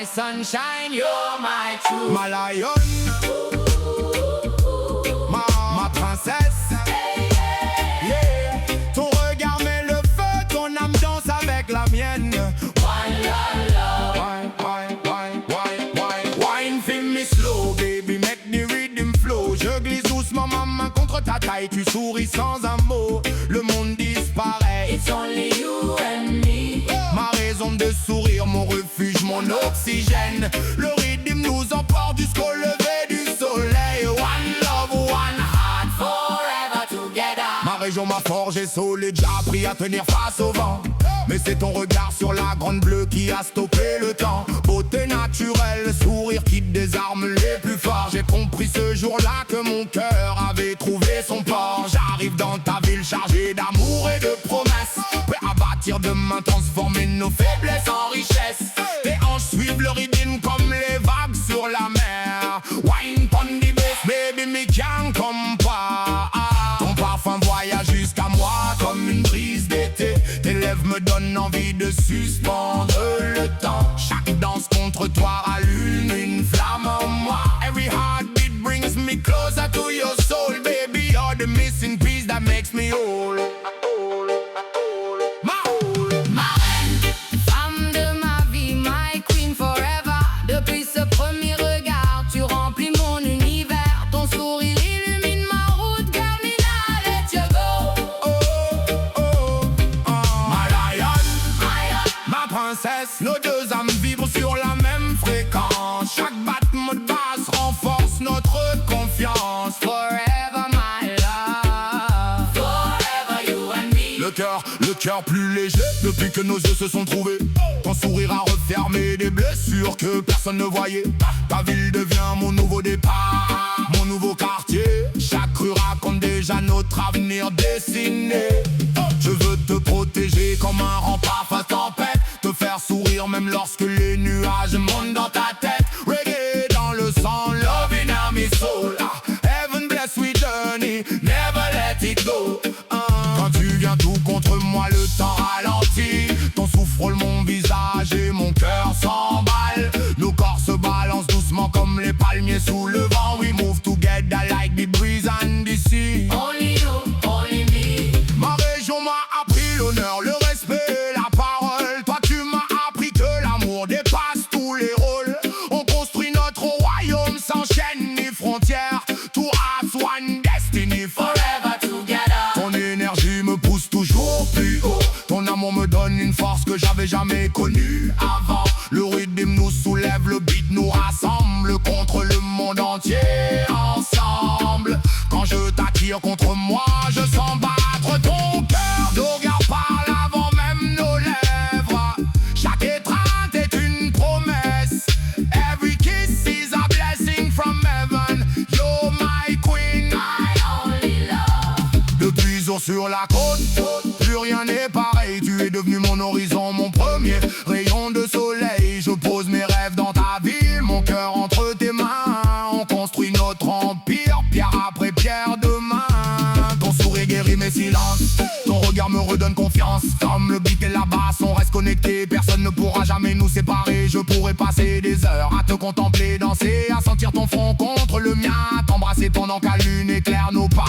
sunshine, you're my truth. Ma lionne, ma princesse. Yeah. Ton regard met le feu, ton âme danse avec la mienne. One love, love. Wine, wine, wine, wine, wine. Wine, feel me slow, baby, make the rhythm flow. Je glisse doucement ma main contre ta taille, tu souris sans un mot. Le monde disparaît. It's only you and me. Ma raison de sourire, mon refuge, mon oxygène. Le rythme nous emporte jusqu'au lever du soleil. One love, one heart, Forever together. ma région m'a forgé solide, j'ai appris à tenir face au vent. Mais c'est ton regard sur la grande bleue qui a stoppé le temps. Beauté naturelle, sourire qui désarme les plus forts. J'ai compris ce jour-là que mon cœur avait trouvé son port. J'arrive dans ta ville chargée d'amour et de promesses, prêt à bâtir demain, transformer nos faiblesses en richesse. Tes hanches suivent le rythme comme les vagues sur la mer. Wine pon the bass, baby me can't come pas. Ton parfum voyage jusqu'à moi comme une brise d'été. Tes lèvres me donnent envie de suspendre le temps. Chaque danse contre toi rallume une flamme en moi. Every heartbeat brings me closer to your soul. Baby, you're the missing piece that makes me whole. Ma whole. Marraine, femme de ma vie, my queen forever. Depuis ce premier regard, tu remplis mon univers. Ton sourire illumine ma route, girl, me now let you go. Ma lionne, ma princesse. Nos deux âmes vibrent sur la même fréquence. Chaque battement de basse renforce notre confiance. Forever my love. Forever you and me. Le cœur plus léger depuis que nos yeux se sont trouvés. Ton sourire a refermé des blessures que personne ne voyait. Ta ville devient mon nouveau départ, mon nouveau quartier. Chaque rue raconte déjà notre avenir dessiné. Je veux te protéger comme un rempart face tempête. Te faire sourire même lorsque les nuages montent dans ta tête. Reggae dans le sang, love in my soul. Heaven bless we journey, never let it go. Quand tu viens tout contre moi, le temps ralentit. Ton souffle frôle mon visage et mon cœur s'emballe. Nos corps se balancent doucement comme les palmiers sous le vent. We move together like the breeze and the sea. Only you, only me. Ma région m'a appris l'honneur, le respect et la parole. Toi tu m'as appris que l'amour dépasse tous les rôles. On construit notre royaume sans chaîne ni frontières. Two hearts, one destiny forever. Forever together. Ton énergie me pousse toujours plus haut. Ton amour me donne une force que j'avais jamais connue avant. Le rythme nous soulève, le beat nous rassemble contre le monde entier ensemble. Quand je t'attire contre moi, je sens battre ton cœur. Nos regards parlent avant même nos lèvres. Chaque étreinte est une promesse. Every kiss is a blessing from heaven. You're my queen, My only love. depuis jour sur la côte, plus rien n'est pareil. Tu es devenu mon horizon, mon premier rayon de soleil. Je pose mes rêves dans ta ville, mon cœur entre tes mains. On construit notre empire, pierre après pierre demain. Ton sourire guérit mes silences, ton regard me redonne confiance. Comme le beat et la basse, on reste connectés. Personne ne pourra jamais nous séparer. Je pourrais passer des heures à te contempler danser, à sentir ton front contre le mien, à t'embrasser pendant qu'à lune éclaire nos pas.